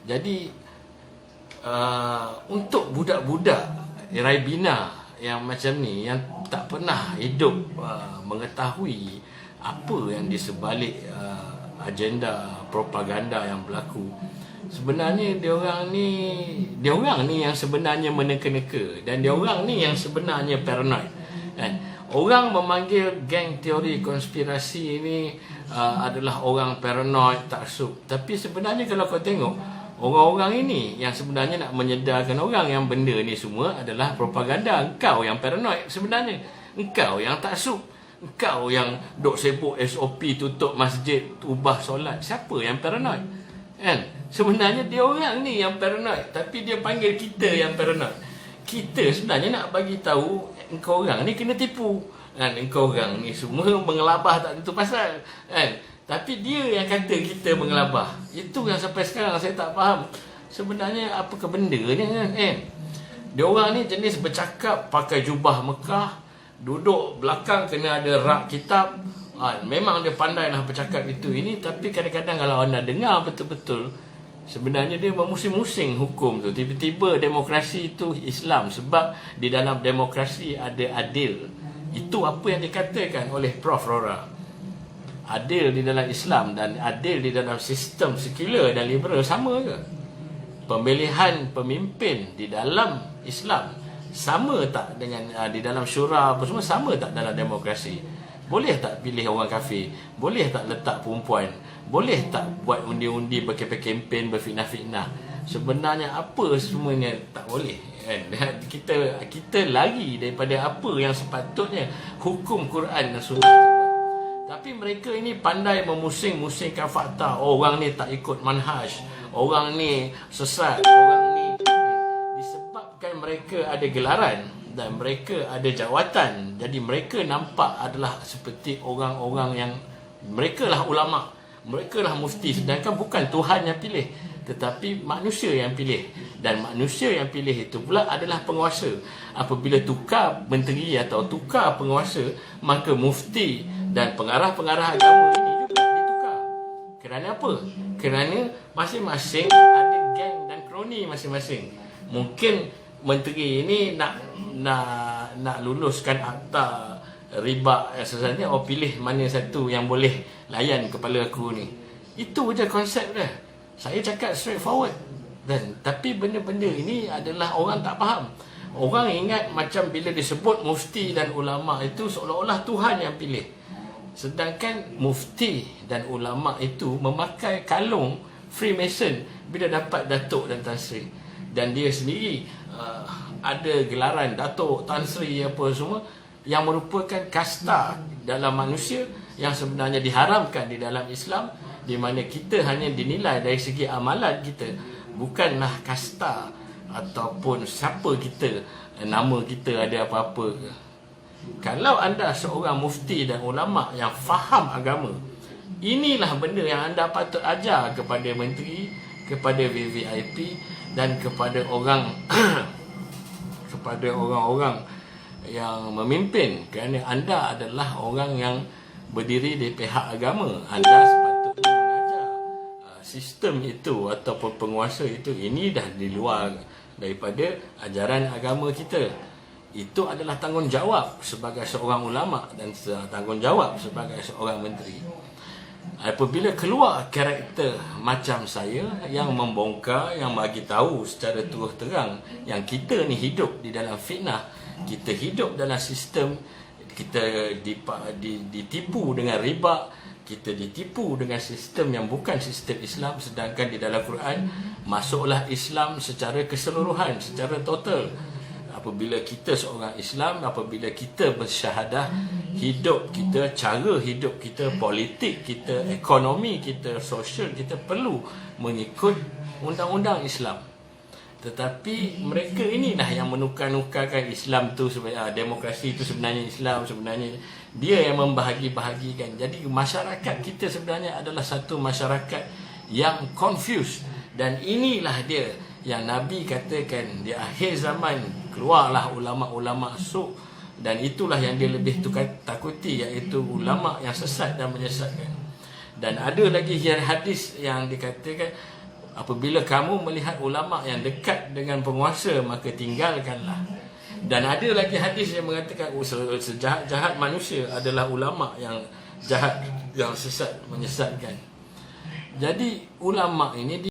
Jadi untuk budak-budak Raibina yang macam ni, yang tak pernah hidup mengetahui apa yang di sebalik agenda propaganda yang berlaku, sebenarnya diorang ni yang sebenarnya meneka-neka, dan diorang ni yang sebenarnya paranoid kan. Orang memanggil geng teori konspirasi ini adalah orang paranoid, taksub. Tapi sebenarnya kalau kau tengok, orang-orang ini yang sebenarnya nak menyedarkan orang yang benda ni semua adalah propaganda. Engkau yang paranoid sebenarnya. Engkau yang taksub. Engkau yang duk sibuk SOP, tutup masjid, ubah solat. Siapa yang paranoid? Kan? Sebenarnya dia orang ni yang paranoid, tapi dia panggil kita yang paranoid. Kita sebenarnya nak bagi tahu engkau orang ni kena tipu. Kan? Engkau orang ni semua mengelabah tak tentu pasal. Kan? Tapi dia yang kata kita mengelabah. Itu yang sampai sekarang saya tak faham. Sebenarnya apakah benda ni kan? Dia orang ni jenis bercakap pakai jubah Mekah, duduk belakang kena ada rak kitab. Memang dia pandai lah bercakap itu ini. Tapi kadang-kadang kalau anda dengar betul-betul, sebenarnya dia memusing-musing hukum tu. Tiba-tiba demokrasi itu Islam, sebab di dalam demokrasi ada adil. Itu apa yang dikatakan oleh Prof. Rora. Adil di dalam Islam dan adil di dalam sistem sekular dan liberal sama ke? Pemilihan pemimpin di dalam Islam sama tak dengan di dalam syura apa semua, sama tak dalam demokrasi? Boleh tak pilih orang kafir? Boleh tak letak perempuan? Boleh tak buat undi-undi, pakai kempen, berfitnah-fitnah? Sebenarnya apa semuanya tak boleh kan? Kita lari daripada apa yang sepatutnya hukum Quran dan Sunnah buat. Tapi mereka ini pandai memusing-musingkan fakta. Orang ni tak ikut manhaj, orang ni sesat, orang ni disebabkan mereka ada gelaran dan mereka ada jawatan. Jadi mereka nampak adalah seperti orang-orang yang mereka lah ulama', mereka lah mufti, sedangkan bukan Tuhan yang pilih, tetapi manusia yang pilih. Dan manusia yang pilih itu pula adalah penguasa. Apabila tukar menteri atau tukar penguasa, maka mufti dan pengarah-pengarah agama ini juga ditukar. Kerana apa? Kerana masing-masing ada geng dan kroni masing-masing. Mungkin menteri ini nak luluskan akta riba sebenarnya, pilih mana satu yang boleh layan kepala aku ni. Itu je konsep dia. Saya cakap straightforward. Tapi benda-benda ini adalah orang tak faham. Orang ingat macam bila disebut mufti dan ulama itu seolah-olah Tuhan yang pilih. Sedangkan mufti dan ulama itu memakai kalung Freemason bila dapat Datuk dan Tan Sri. Dan dia sendiri ada gelaran Datuk, Tan Sri apa semua, yang merupakan kasta dalam manusia yang sebenarnya diharamkan di dalam Islam, di mana kita hanya dinilai dari segi amalan kita, bukanlah kasta ataupun siapa kita, nama kita ada apa-apa ke. Kalau anda seorang mufti dan ulama yang faham agama, inilah benda yang anda patut ajar kepada menteri, kepada VVIP dan kepada orang kepada orang-orang yang memimpin. Kerana anda adalah orang yang berdiri di pihak agama. Anda sepatutnya mengajar sistem itu ataupun penguasa itu. Ini dah di luar daripada ajaran agama kita. Itu adalah tanggungjawab sebagai seorang ulama dan tanggungjawab sebagai seorang menteri. Apabila keluar karakter macam saya yang membongkar, yang bagi tahu secara terus terang yang kita ni hidup di dalam fitnah, kita hidup dalam sistem, kita ditipu dengan riba, kita ditipu dengan sistem yang bukan sistem Islam, sedangkan di dalam Quran masuklah Islam secara keseluruhan, secara total. Apabila kita seorang Islam, apabila kita bersyahadah, hidup kita, cara hidup kita, politik kita, ekonomi kita, sosial kita perlu mengikut undang-undang Islam. Tetapi mereka inilah yang menukar-nukarkan Islam tu sebenarnya, demokrasi itu sebenarnya Islam, sebenarnya dia yang membahagi-bahagikan. Jadi masyarakat kita sebenarnya adalah satu masyarakat yang confused. Dan inilah dia yang Nabi katakan di akhir zaman keluarlah ulama-ulama su', dan itulah yang dia lebih takuti, iaitu ulama yang sesat dan menyesatkan. Dan ada lagi hadis yang dikatakan Apabila kamu melihat ulama yang dekat dengan penguasa, maka tinggalkanlah. Dan ada lagi hadis yang mengatakan sejahat-jahat manusia adalah ulama yang jahat, yang sesat, menyesatkan. Jadi ulama ini